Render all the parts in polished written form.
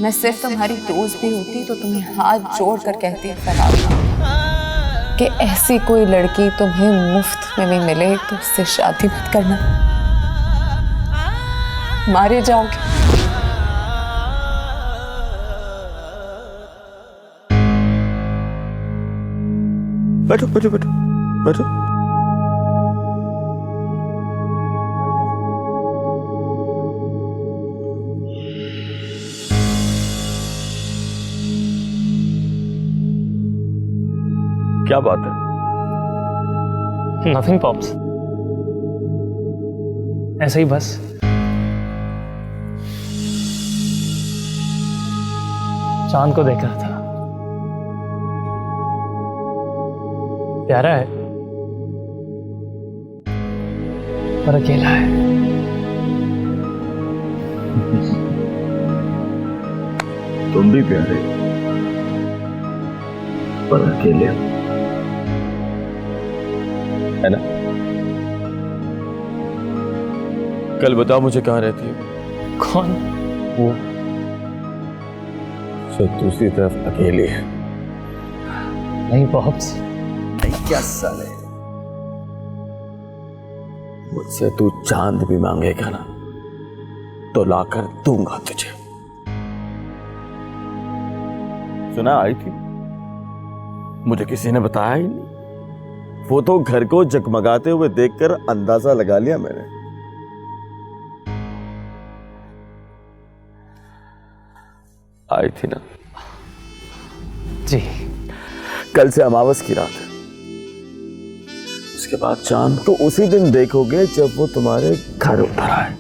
मैं सिर्फ तुम्हारी दोस्त भी होती तो तुम्हें हाथ जोड़ कर कहती फराब कि ऐसी कोई लड़की तुम्हें मुफ्त में भी मिले तो उससे शादी मत करना, मारे जाओगे। बैठो बैठो बैठो बैठो। क्या बात है? नथिंग पॉप्स, ऐसे ही बस। चांद को देख रहा था, प्यारा है पर अकेला है। तुम भी प्यारे पर अकेले हो, है ना? कल बताओ मुझे कहाँ रहती हो? कौन? वो जो दूसरी तरफ अकेली है। नहीं पॉप्स, क्या साले, मुझसे तू चांद भी मांगेगा ना तो लाकर दूंगा तुझे। सुना आई थी, मुझे किसी ने बताया ही नहीं। वो तो घर को जगमगाते हुए देखकर अंदाजा लगा लिया मैंने। आई थी ना? जी। कल से अमावस की रात है, उसके बाद चांद तो उसी दिन देखोगे जब वो तुम्हारे घर उतर आए।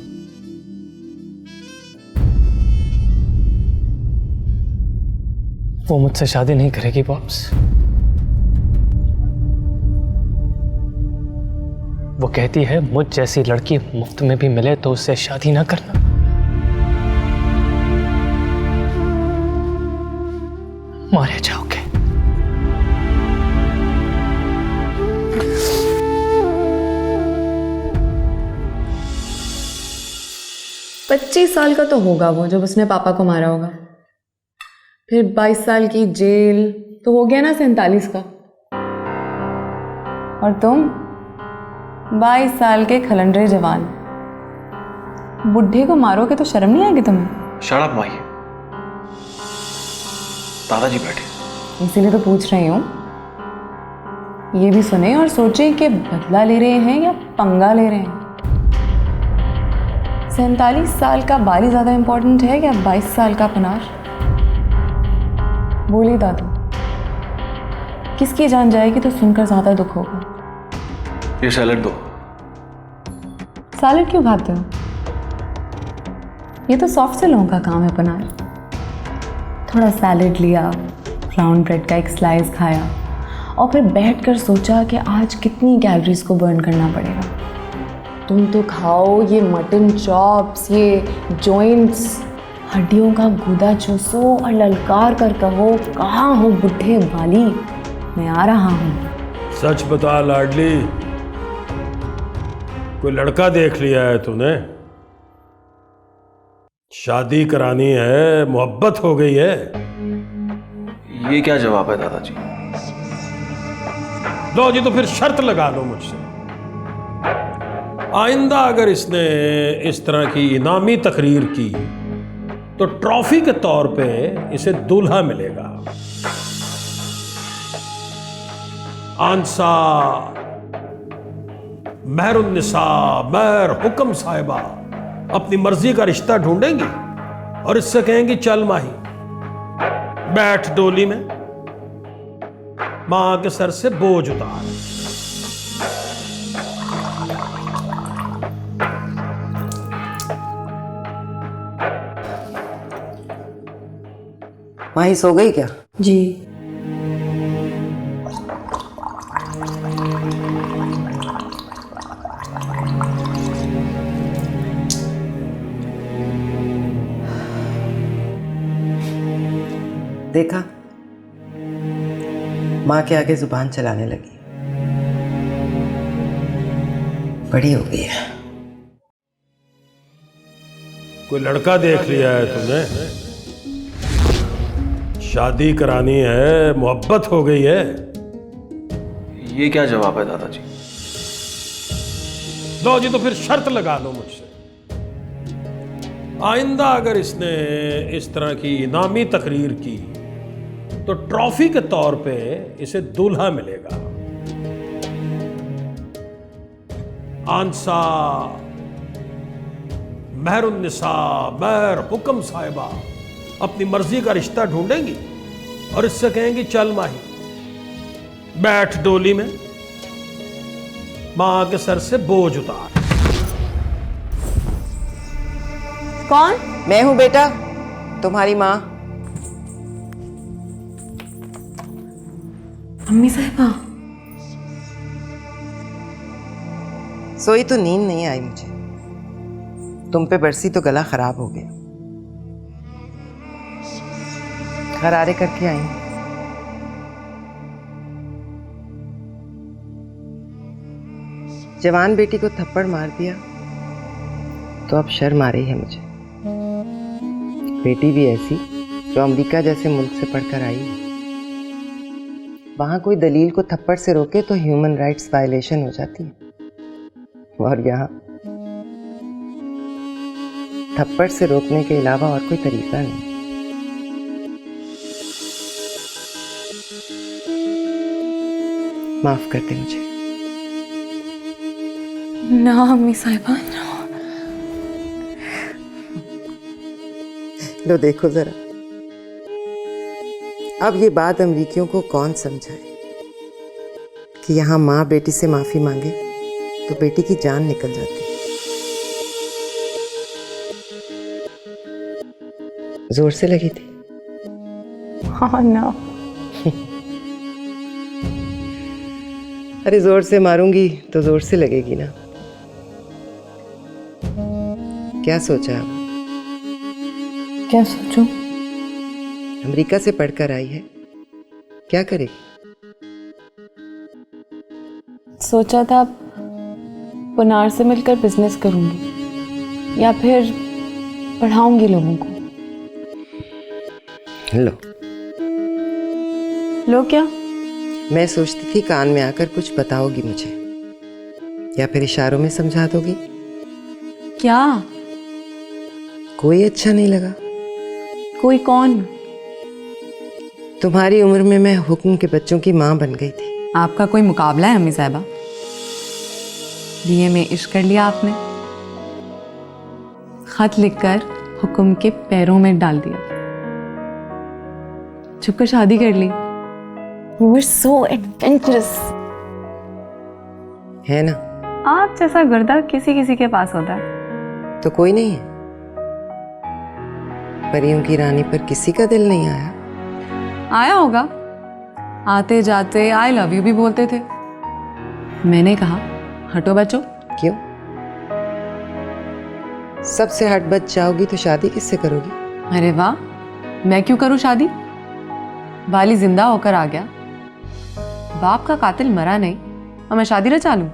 वो मुझसे शादी नहीं करेगी पॉप्स। वो कहती है मुझ जैसी लड़की मुफ्त में भी मिले तो उससे शादी ना करना। मारे जाओगे। 25 साल का तो होगा वो जब उसने पापा को मारा होगा। फिर 22 साल की जेल तो हो गया ना 47 का। और तुम 22 साल के खलंडरे जवान, बुढ़े को मारोगे तो शर्म नहीं आएगी तुम्हें? शट अप माही, दादाजी बैठे। इसीलिए तो पूछ रही हूँ। ये भी सुने और सोचें कि बदला ले रहे हैं या पंगा ले रहे हैं। 47 साल का बाली ज्यादा इंपॉर्टेंट है या 22 साल का पनार? बोलिए दादू, किसकी जान जाएगी तो सुनकर ज्यादा दुख होगा? ये सैलेड दो। सैलेड क्यों खाते हो? ये तो सॉफ्ट से लोगों का काम है पनार। थोड़ा सैलेड लिया, ब्राउन ब्रेड का एक स्लाइस खाया और फिर बैठकर सोचा कि आज कितनी कैलोरीज को बर्न करना पड़ेगा। तुम तो खाओ ये मटन चॉप्स, ये जॉइंट्स, हड्डियों का गूदा चूसो और ललकार कर कहो, कहाँ हो बुढ़े बाली, मैं आ रहा हूँ। सच बता लाडली, कोई लड़का देख लिया है तूने? शादी करानी है, मोहब्बत हो गई है? ये क्या जवाब है दादाजी? लो जी, तो फिर शर्त लगा लो मुझसे, आइंदा अगर इसने इस तरह की इनामी तकरीर की तो ट्रॉफी के तौर पे इसे दूल्हा मिलेगा। आंसा महरुन्निसा महर हुक्म साहिबा अपनी मर्जी का रिश्ता ढूंढेंगी और इससे कहेंगी चल माही बैठ डोली में, मां के सर से बोझ उतार। माही सो गई क्या? जी। देखा, माँ के आगे जुबान चलाने लगी, बड़ी हो गई है। कोई लड़का देख लिया है तुमने? शादी करानी है, मोहब्बत हो गई है। ये क्या जवाब है दादाजी? लो जी, तो फिर शर्त लगा लो मुझसे, आइंदा अगर इसने इस तरह की इनामी तकरीर की तो ट्रॉफी के तौर पे इसे दूल्हा मिलेगा। आंसा महरुन्निसा महर हुक्म साहिबा अपनी मर्जी का रिश्ता ढूंढेंगी और इससे कहेंगी चल माही, बैठ डोली में, मां के सर से बोझ उतार। कौन? मैं हूं बेटा, तुम्हारी माँ। अम्मी साहिबा, सोई तो नींद नहीं आई मुझे, तुम पे बरसी तो गला खराब हो गया। खरारे करके आई हूं। जवान बेटी को थप्पड़ मार दिया तो अब शर्म आ रही है मुझे। बेटी भी ऐसी जो अमेरिका जैसे मुल्क से पढ़कर आई है। वहां कोई दलील को थप्पड़ से रोके तो ह्यूमन राइट्स वायलेशन हो जाती है, और यहाँ थप्पड़ से रोकने के अलावा और कोई तरीका नहीं। माफ कर दे मुझे। ना अम्मी साहिबा, ना। लो देखो जरा, अब ये बात अमेरिकियों को कौन समझाए कि यहाँ माँ बेटी से माफी मांगे तो बेटी की जान निकल जाती है। जोर से लगी थी। हाँ ना। अरे जोर से मारूंगी तो जोर से लगेगी ना। क्या सोचा अब? क्या सोचूं? अमेरिका से पढ़कर आई है, क्या करेगी? सोचा था पुनार से मिलकर बिजनेस करूंगी या फिर पढ़ाऊंगी लोगों को। लो लो क्या? मैं सोचती थी कान में आकर कुछ बताओगी मुझे, या फिर इशारों में समझा दोगी। क्या? कोई अच्छा नहीं लगा? कोई कौन? तुम्हारी उम्र में मैं हुक्म के बच्चों की माँ बन गई थी। आपका कोई मुकाबला है अम्मी साहिबा? बीए में इश्क कर लिया आपने, खत लिखकर हुक्म के पैरों में डाल दिया, छुपकर शादी कर ली। You were so adventurous. है ना? आप जैसा गर्दा किसी किसी के पास होता है। तो कोई नहीं है? परियों की रानी पर किसी का दिल नहीं आया? आया होगा, आते जाते आई लव यू भी बोलते थे। मैंने कहा हटो बचो। क्यों? सबसे हट बच जाओगी तो शादी किससे करोगी? अरे वाह, मैं क्यों करूं शादी? वाली जिंदा होकर आ गया, बाप का कातिल मरा नहीं और मैं शादी रचा लूं?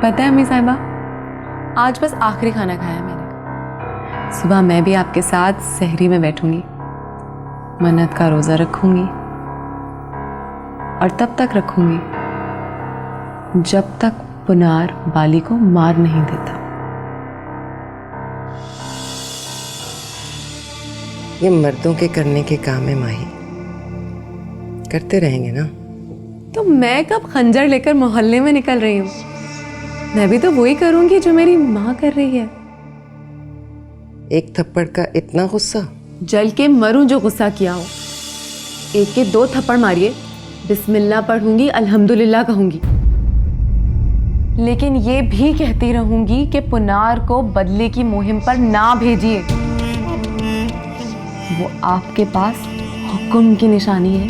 पता है अम्मी साहिबा, आज बस आखिरी खाना खाया मैंने। सुबह मैं भी आपके साथ सहरी में बैठूंगी, मन्नत का रोजा रखूंगी, और तब तक रखूंगी जब तक पुनार बाली को मार नहीं देता। ये मर्दों के करने के काम है माही, करते रहेंगे ना। तो मैं कब खंजर लेकर मोहल्ले में निकल रही हूँ? मैं भी तो वही करूंगी जो मेरी माँ कर रही है। एक थप्पड़ का इतना गुस्सा? जल के मरूं जो गुस्सा किया हो। एक के 2 थप्पड़ मारिए, बिस्मिल्लाह पढ़ूंगी, अल्हम्दुलिल्लाह कहूंगी, लेकिन ये भी कहती रहूंगी कि पुनार को बदले की मुहिम पर ना भेजिए। वो आपके पास हुक्म की निशानी है।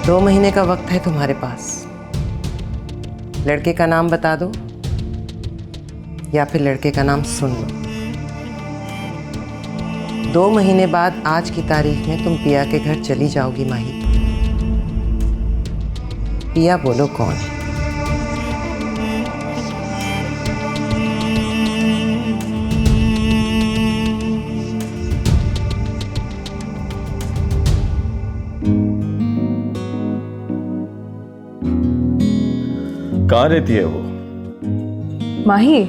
दो महीने का वक्त है तुम्हारे पास। लड़के का नाम बता दो या फिर लड़के का नाम सुन लो। 2 महीने बाद आज की तारीख में तुम पिया के घर चली जाओगी माही। पिया बोलो कौन है? कहाँ रहती है वो? माही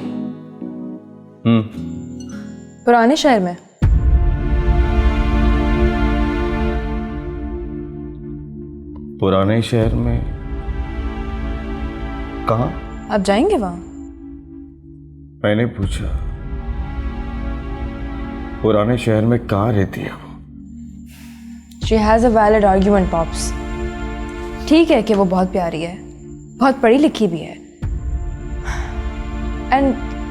पुराने शहर में। पुराने शहर में? कहाँ? आप जाएंगे वहां? मैंने पूछा पुराने शहर में कहाँ रहती है वो? She has a valid argument, Pops. ठीक है कि वो बहुत प्यारी है, बहुत पढ़ी लिखी भी है, and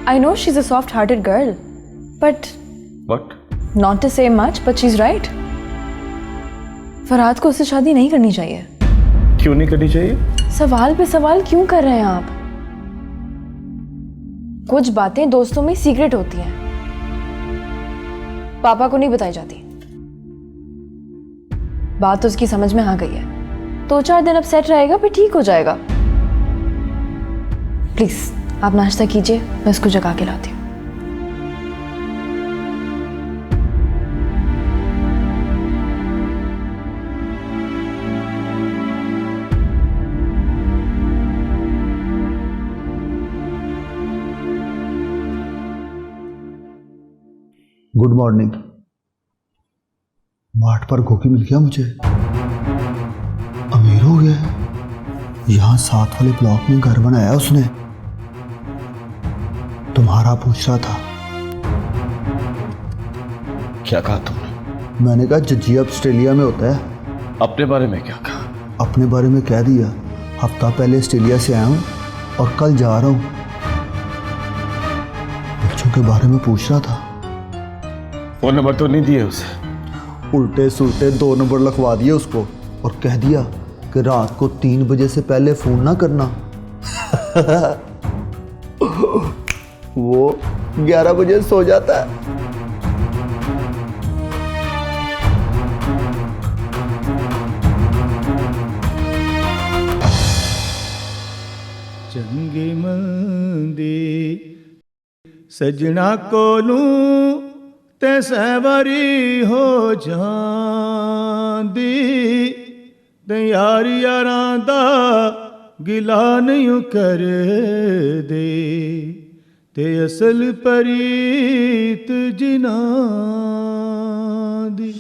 I know she's a soft-hearted girl, but not to say much, but she's right. Farhad को उससे शादी नहीं करनी चाहिए। क्यों नहीं करनी चाहिए? सवाल पे सवाल क्यों कर रहे हैं आप? कुछ बातें दोस्तों में सीक्रेट होती हैं, पापा को नहीं बताई जाती। बात तो उसकी समझ में आ गई है, 2-4 दिन अब सेट रहेगा फिर ठीक हो जाएगा। प्लीज आप नाश्ता कीजिए, मैं उसको जगा के लाती हूँ। Good morning. मार्ट पर गोकी मिल गया मुझे, अमीर हो गया है। यहां साथ वाले ब्लॉक में घर बनाया उसने। तुम्हारा पूछ रहा था। क्या कहा तुमने? मैंने कहा जजिया ऑस्ट्रेलिया में होता है। अपने बारे में क्या कहा? अपने बारे में कह दिया, हफ्ता पहले ऑस्ट्रेलिया से आया हूं और कल जा रहा हूं। बच्चों के बारे में पूछ रहा था। फोन नंबर तो नहीं दिए उसे? उल्टे सुल्टे 2 नंबर लिखवा दिए उसको और कह दिया कि रात को 3 बजे से पहले फोन ना करना। वो 11 बजे सो जाता है। चंगी मंदी सजना कोलू ते सहवारी हो जांदी, ते यार यारां दा गिला नहीं कर दे, ते असल परीत जिना दी।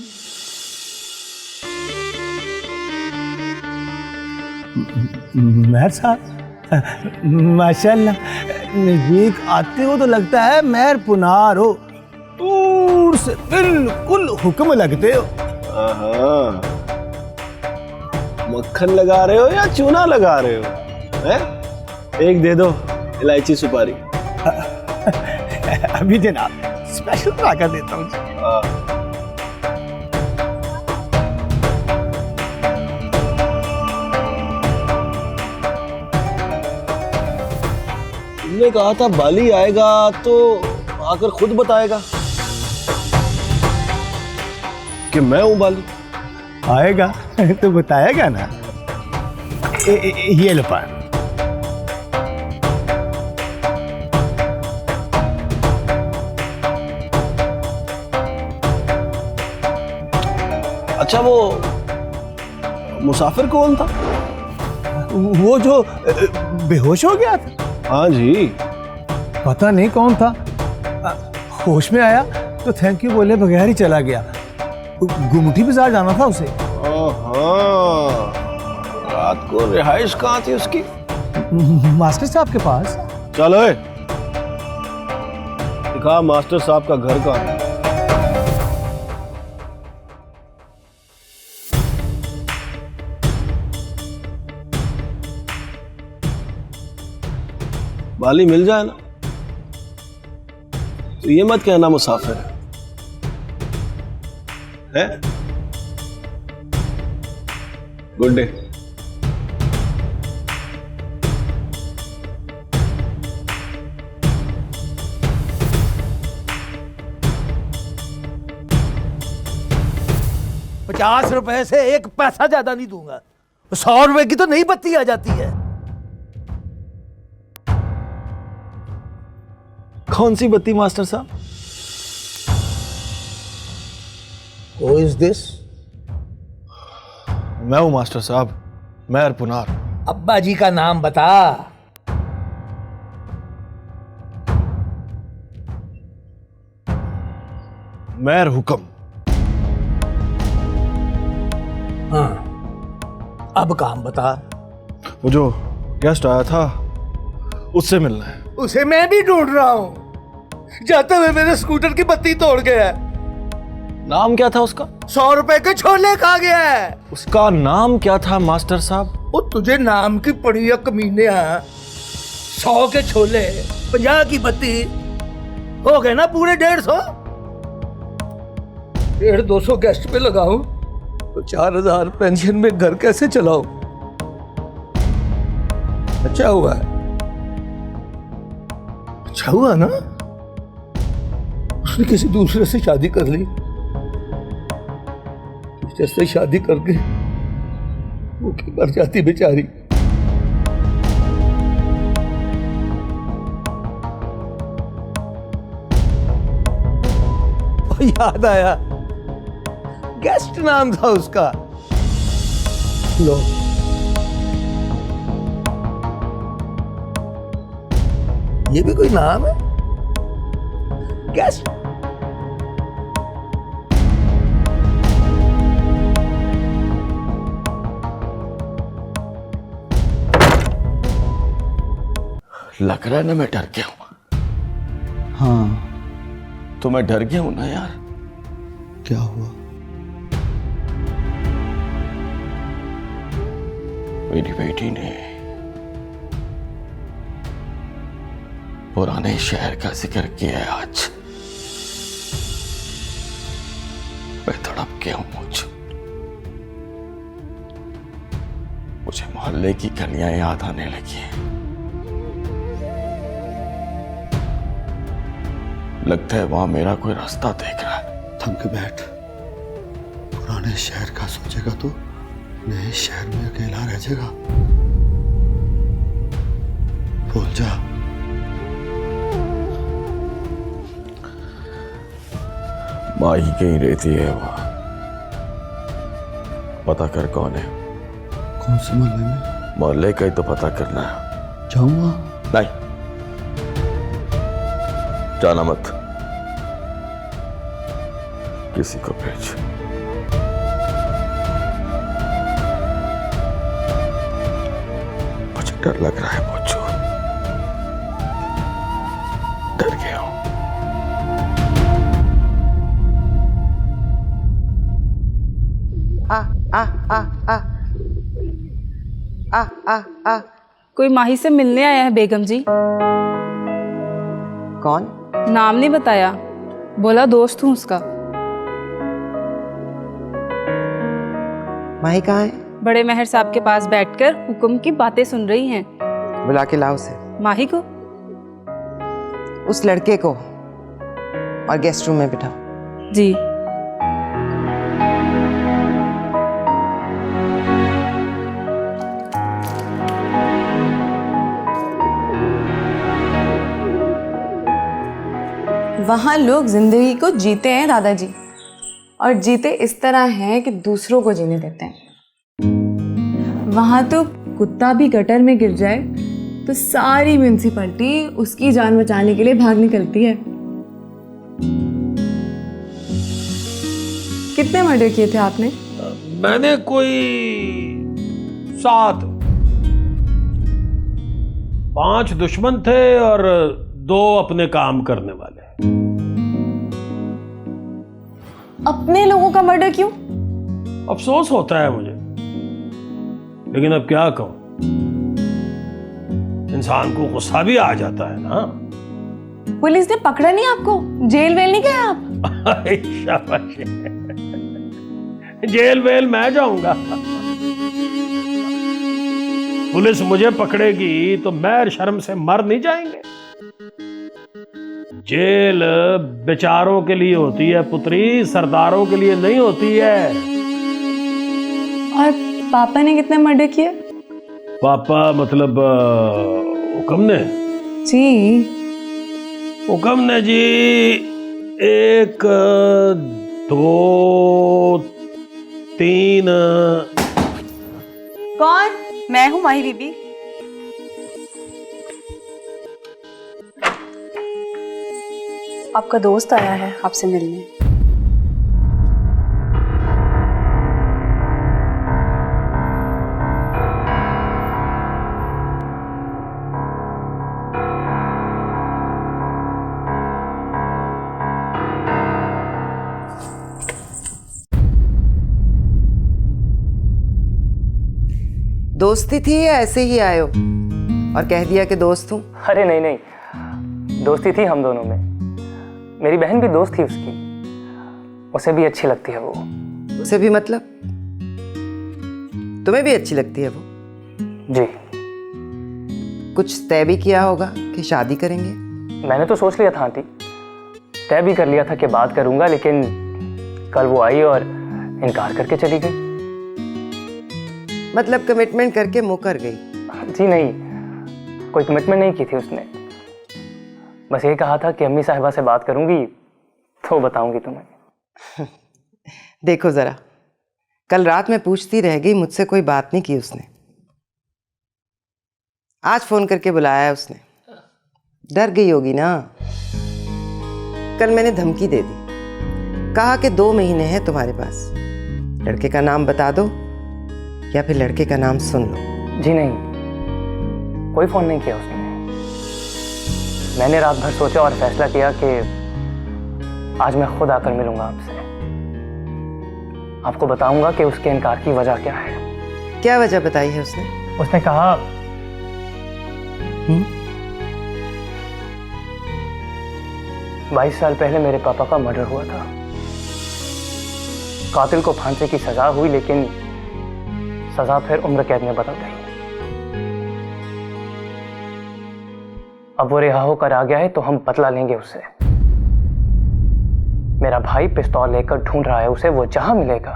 मेहर साहब माशाल्लाह, नजदीक आते हो तो लगता है मेहर पुनार हो, दूर से बिल्कुल हुक्म लगते हो। मक्खन लगा रहे हो या चूना लगा रहे हो? हैं? एक दे दो इलायची सुपारी। अभी जनाब स्पेशल पका देता हूँ। तुमने कहा था बाली आएगा तो आकर खुद बताएगा कि मैं हूं बाली। आएगा तो बताएगा ना। ये लो पान। अच्छा, वो मुसाफिर कौन था? वो जो बेहोश हो गया था। हाँ जी। पता नहीं कौन था, होश में आया तो थैंक यू बोले बगैर ही चला गया। गुमटी बाजार जाना था उसे। रात को रिहाइश कहाँ थी उसकी? मास्टर साहब के पास। चलो दिखा मास्टर साहब का घर कहाँ है। बाली मिल जाए ना तो ये मत कहना मुसाफिर है। Good day. 50 रुपए से एक पैसा ज्यादा नहीं दूंगा। 100 रुपए की तो नई बत्ती आ जाती है। कौन सी बत्ती मास्टर साहब? Who is this? मैं हूं मास्टर साहब, मेहर पुनार। अब्बा जी का नाम बता। मेहर हुक्म। हाँ, अब काम बता। वो जो गेस्ट आया था उससे मिलना है। उसे मैं भी ढूंढ रहा हूं। जाते हुए मेरे स्कूटर की बत्ती तोड़ गया है। नाम क्या था उसका? 100 रुपए के छोले खा गया है। उसका नाम क्या था मास्टर साहब? वो तुझे नाम की पड़ी है कमीने। 100 के छोले, 50 की बत्ती, हो गए ना पूरे 150। 150-200 गेस्ट पे लगाऊं तो 4000 पेंशन में घर कैसे चलाऊं? अच्छा हुआ है, अच्छा हुआ ना उसने किसी दूसरे से शादी कर ली। जैसे शादी करके वो की मर जाती बेचारी। याद आया, गेस्ट नाम था उसका। लो, ये भी कोई नाम है? गेस्ट। लग रहा है ना मैं डर गया हूं। हाँ, तो मैं डर गया हूं ना यार। क्या हुआ? मेरी बेटी ने पुराने शहर का जिक्र किया है आज। मैं तड़प गया हूं। मुझे मोहल्ले की गलियां याद आने लगी हैं। लगता है वहां मेरा कोई रास्ता देख रहा है। थम के बैठ। पुराने शहर का सोचेगा तो नए शहर में अकेला रह जाएगा। भूल जा। माँ ही कहीं रहती है वो। पता कर कौन है। कौन से मोहल्ले में? मोहल्ले का ही तो पता करना है। जाऊंगा? नहीं, जाना मत। किसी को भेज। मुझे डर लग रहा है मुझे। डर गया हूं। आ आ आ आ आ आ आ। कोई माही से मिलने आया है बेगम जी। कौन? नाम नहीं बताया, बोला दोस्त हूँ उसका। माही कहाँ है? बड़े मेहर साहब के पास बैठकर हुक्म की बातें सुन रही हैं। बुला के लाओ उसे। माही को? उस लड़के को, और गेस्ट रूम में बिठाओ। जी। वहाँ लोग जिंदगी को जीते हैं दादाजी, और जीते इस तरह हैं कि दूसरों को जीने देते हैं। वहाँ तो कुत्ता भी गटर में गिर जाए तो सारी म्यूनिसिपैलिटी उसकी जान बचाने के लिए भाग निकलती है। कितने मर्डर किए थे आपने? मैंने कोई 7। 5 दुश्मन थे और 2 अपने काम करने वाले। अपने लोगों का मर्डर क्यों? अफसोस होता है मुझे, लेकिन अब क्या कहूं, इंसान को गुस्सा भी आ जाता है ना। पुलिस ने पकड़ा नहीं आपको? जेल वेल नहीं गए आप? शाबाश। जेल वेल मैं जाऊंगा? पुलिस मुझे पकड़ेगी तो मैं शर्म से मर नहीं जाएंगे। जेल बेचारों के लिए होती है पुत्री, सरदारों के लिए नहीं होती है। और पापा ने कितने मर्डर किए? पापा मतलब हुक्म ने? जी। हुक्म ने जी 1 2 3। कौन? मैं हूँ माही बीबी। आपका दोस्त आया है आपसे मिलने। दोस्ती थी या ऐसे ही आए हो और कह दिया कि दोस्त हूँ? अरे नहीं नहीं, दोस्ती थी हम दोनों में। मेरी बहन भी दोस्त थी उसकी, उसे भी अच्छी लगती है वो। उसे भी मतलब? तुम्हें भी अच्छी लगती है वो? जी। कुछ तय भी किया होगा कि शादी करेंगे? मैंने तो सोच लिया था आंटी, तय भी कर लिया था कि बात करूंगा, लेकिन कल वो आई और इनकार करके चली गई। मतलब कमिटमेंट करके मुकर गई? जी नहीं, कोई कमिटमेंट नहीं की थी उसने। बस ये कहा था कि अम्मी साहिबा से बात करूंगी तो बताऊंगी तुम्हें। देखो जरा, कल रात में पूछती रह गई, मुझसे कोई बात नहीं की उसने। आज फोन करके बुलाया है उसने। डर गई होगी ना। कल मैंने धमकी दे दी, कहा कि 2 महीने हैं तुम्हारे पास, लड़के का नाम बता दो या फिर लड़के का नाम सुन लो। जी नहीं, कोई फोन नहीं किया उसने। मैंने रात भर सोचा और फैसला किया कि आज मैं खुद आकर मिलूंगा आपसे। आपको बताऊंगा कि उसके इनकार की वजह क्या है। क्या वजह बताई है उसने? उसने कहा 22 साल पहले मेरे पापा का मर्डर हुआ था। कातिल को फांसी की सजा हुई, लेकिन सजा फिर उम्र कैद में बदल गई। अब वो रिहा होकर आ गया है तो हम बदला लेंगे उससे। मेरा भाई पिस्तौल लेकर ढूंढ रहा है उसे, वो जहां मिलेगा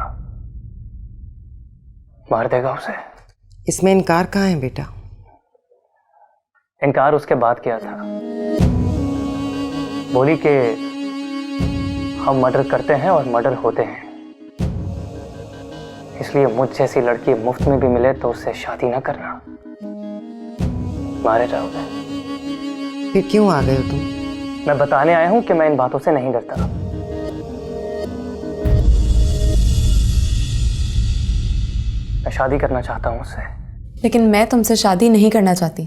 मार देगा उसे। इसमें इनकार कहाँ है बेटा? इनकार उसके बाद किया था। बोली कि हम मर्डर करते हैं और मर्डर होते हैं, इसलिए मुझ जैसी लड़की मुफ्त में भी मिले तो उससे शादी ना करना, मारे जाओगे। फिर क्यों आ गए हो तुम? मैं बताने आया हूं कि मैं इन बातों से नहीं डरता। मैं शादी करना चाहता हूं उससे। लेकिन मैं तुमसे शादी नहीं करना चाहती।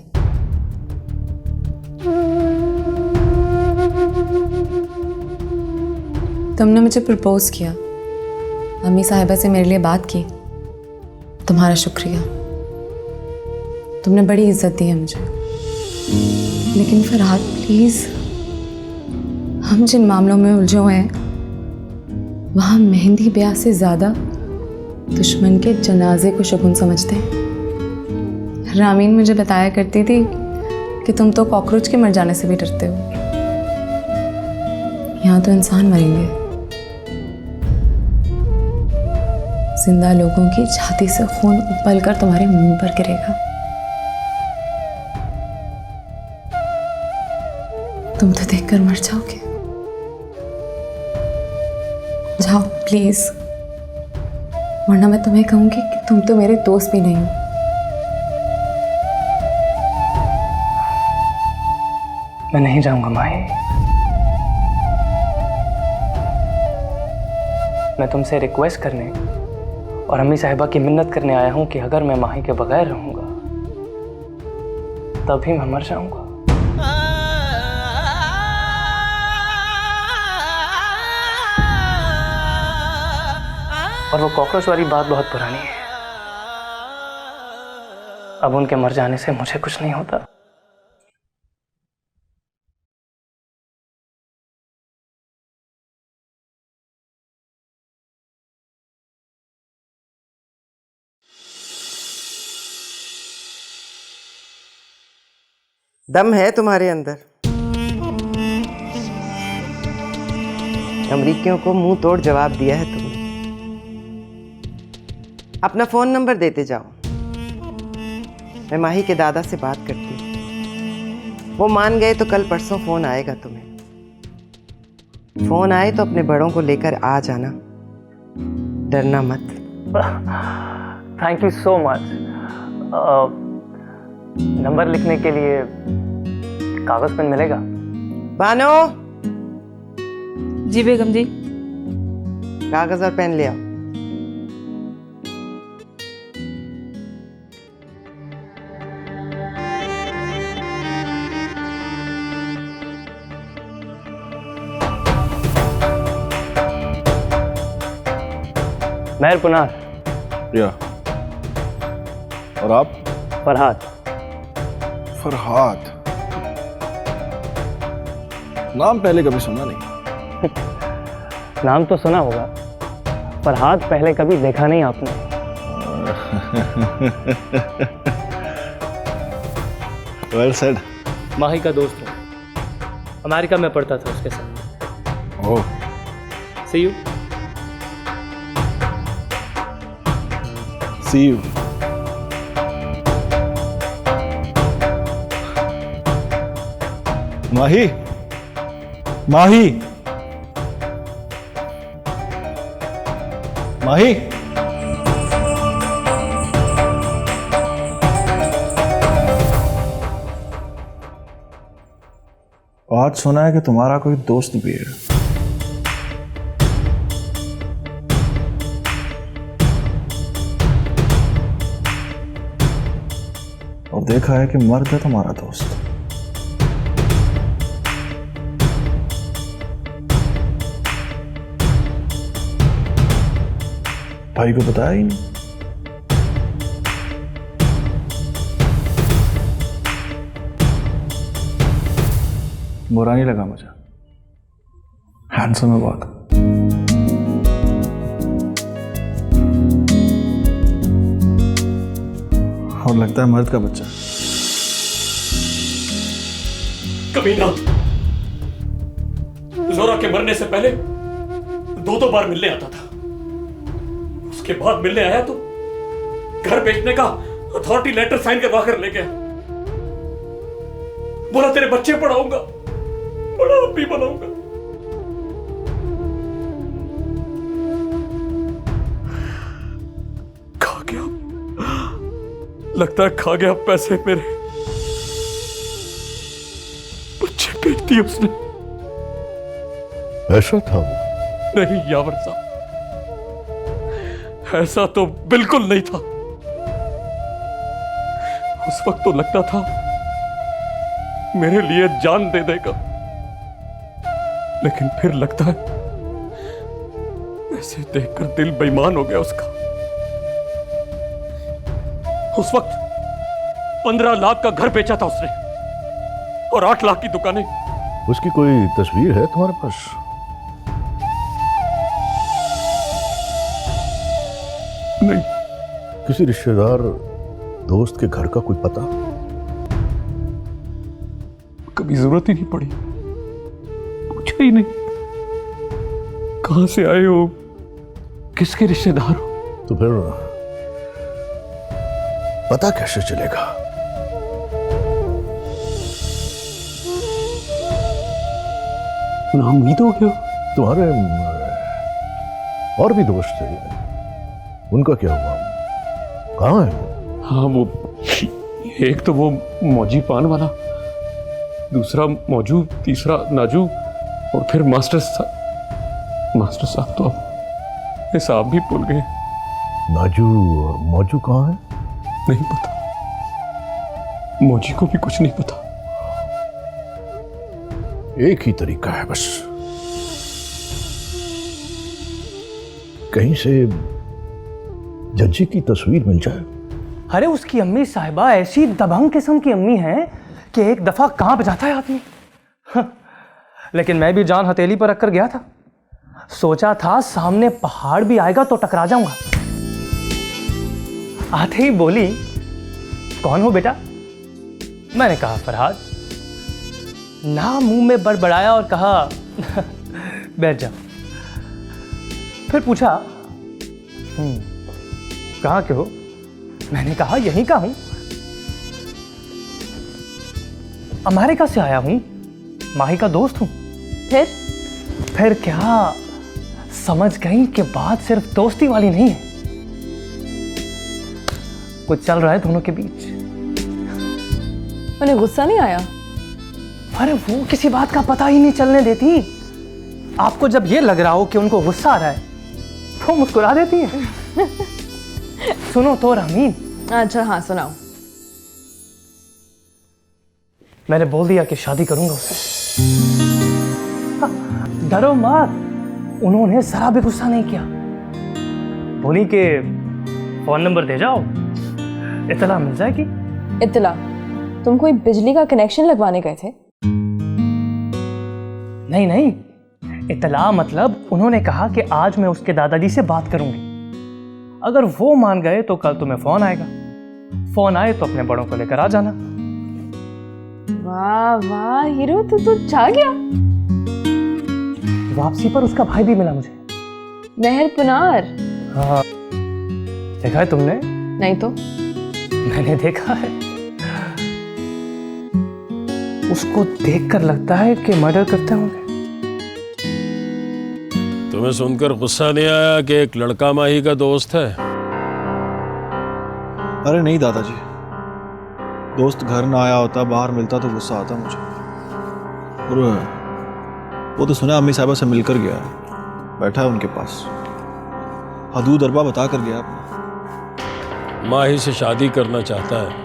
तुमने मुझे प्रपोज किया, अम्मी साहिबा से मेरे लिए बात की, तुम्हारा शुक्रिया। तुमने बड़ी इज्जत दी है मुझे। लेकिन फरहाद प्लीज, हम जिन मामलों में उलझे हुए हैं वहां मेहंदी ब्याह से ज्यादा दुश्मन के जनाजे को शगुन समझते हैं। रामीन मुझे बताया करती थी कि तुम तो कॉकरोच के मर जाने से भी डरते हो, यहाँ तो इंसान मरेंगे। जिंदा लोगों की छाती से खून उबलकर तुम्हारे मुंह पर गिरेगा। तुम तो देखकर मर जाओगे। जाओ प्लीज, वरना मैं तुम्हें कहूंगी कि तुम तो मेरे दोस्त भी नहीं हो। मैं नहीं जाऊंगा माही। मैं तुमसे रिक्वेस्ट करने और अम्मी साहिबा की मिन्नत करने आया हूं कि अगर मैं माही के बगैर रहूंगा तभी मैं मर जाऊंगा। और वो कॉकरोच वाली बात बहुत पुरानी है। अब उनके मर जाने से मुझे कुछ नहीं होता। दम है तुम्हारे अंदर। अमरीकियों को मुंह तोड़ जवाब दिया है तुमने। अपना फ़ोन नंबर देते जाओ, मैं माही के दादा से बात करती हूँ। वो मान गए तो कल परसों फ़ोन आएगा तुम्हें। फ़ोन आए तो अपने बड़ों को लेकर आ जाना, डरना मत। Thank you so much. Number लिखने के लिए कागज पेन मिलेगा? बानो, जी बेगम जी। कागज और पेन ले आओ। महर पुनार। या। और आप? फरहाद। फरहाद, नाम पहले कभी सुना नहीं। नाम तो सुना होगा, फरहाद पहले कभी देखा नहीं आपने। Well said. माही का दोस्त हूँ, अमेरिका में पढ़ता था उसके साथ। Oh, see you. See you. Mahi, Mahi, Mahi. बात सुना है कि तुम्हारा कोई दोस्त भी है। और देखा है कि मर्द है तुम्हारा दोस्त। भाई को बताया ही नहीं। बुरा नहीं लगा मुझे, हैंडसम है बहुत। और लगता है मर्द का बच्चा। कमीना, जोरा के मरने से पहले दो बार मिलने आता था। उसके बाद मिलने आया तो घर बेचने का अथॉरिटी लेटर साइन करवा कर ले गया। बोला तेरे बच्चे पढ़ाऊंगा, बड़ा आदमी बनाऊंगा। खा गया, लगता है खा गया पैसे मेरे। बच्चे बेच दिए उसने। ऐसा था वो? नहीं यावर साहब, ऐसा तो बिल्कुल नहीं था। उस वक्त तो लगता था मेरे लिए जान दे देगा, लेकिन फिर लगता है ऐसे देखकर दिल बेईमान हो गया उसका। उस वक्त 15 लाख का घर बेचा था उसने और 8 लाख की दुकानें। उसकी कोई तस्वीर है तुम्हारे पास? नहीं। किसी रिश्तेदार दोस्त के घर का कोई पता? कभी जरूरत ही नहीं पड़ी, पूछा ही नहीं कहां से आए हो, किसके रिश्तेदार हो। तो फिर पता कैसे चलेगा? नाउम्मीद हो गया। तुम्हारे और भी दोस्त थे, उनका क्या हुआ? कहाँ है वो? हाँ, वो एक तो वो मौजी पान वाला, दूसरा मौजू, तीसरा नाजू, और फिर मास्टर साहब तो अब हिसाब भी भूल गए। नाजू और मौजू कहाँ है? नहीं पता, मौजी को भी कुछ नहीं पता। एक ही तरीका है बस, कहीं से जज्जी की तस्वीर मिल जाए। अरे उसकी अम्मी साहिबा ऐसी दबंग किस्म की अम्मी है कि एक दफा कांप जाता है आदमी। लेकिन मैं भी जान हथेली पर रखकर गया था, सोचा था सामने पहाड़ भी आएगा तो टकरा जाऊंगा। आते ही बोली, कौन हो बेटा? मैंने कहा फरहाद। ना मुंह में बड़बड़ाया और कहा बैठ जा। फिर पूछा कहाँ के हो? मैंने कहा यहीं का हूं, अमेरिका से आया हूं, माही का दोस्त हूं। फिर क्या, समझ गई कि बात सिर्फ दोस्ती वाली नहीं है, कुछ चल रहा है दोनों के बीच। उन्हें गुस्सा नहीं आया? अरे वो किसी बात का पता ही नहीं चलने देती। आपको जब ये लग रहा हो कि उनको गुस्सा आ रहा है तो मुस्कुरा देती है। सुनो तो रामीन। अच्छा हाँ सुनाओ। मैंने बोल दिया कि शादी करूंगा उससे। डरो मत, उन्होंने जरा भी गुस्सा नहीं किया। बोली कि फोन नंबर दे जाओ, इतला मिल जाएगी। इतला? तुम कोई बिजली का कनेक्शन लगवाने गए थे? नहीं, इतला मतलब उन्होंने कहा कि आज मैं उसके दादाजी से बात करूंगी, अगर वो मान गए तो कल तुम्हें फोन आएगा, फोन आए तो अपने बड़ों को लेकर आ जाना। वाह वाह हीरो, तू छा गया। वापसी पर उसका भाई भी मिला मुझे, महर पुनार। हाँ, देखा है तुमने? नहीं तो। मैंने देखा है। उसको देखकर लगता है कि मर्डर करते होंगे। तुम्हें सुनकर गुस्सा नहीं आया कि एक लड़का माही का दोस्त है? अरे नहीं दादाजी, दोस्त घर ना आया होता, बाहर मिलता तो गुस्सा आता मुझे। और वो तो सुना अम्मी साहबा से मिलकर गया है, बैठा है उनके पास, हदूद अरबा बता कर गया अपना। माही से शादी करना चाहता है।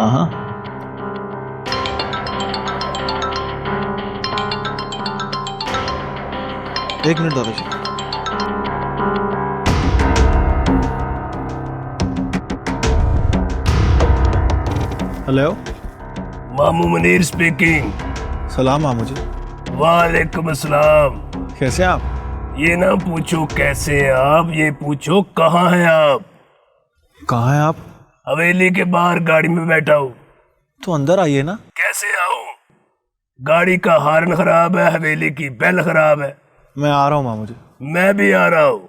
हाँ, एक मिनट दादाजी। हेलो, मामू मुनीर स्पीकिंग। सलाम मामू जी। वालेकुम अस्सलाम। कैसे हैं आप? ये ना पूछो कैसे हैं आप, ये पूछो कहाँ हैं आप। कहाँ हैं आप? हवेली के बाहर गाड़ी में बैठा हूँ। तो अंदर आइए ना। कैसे आऊँ? गाड़ी का हार्न खराब है, हवेली की बेल खराब है। मैं आ रहा हूँ मामू जी। मैं भी आ रहा हूँ।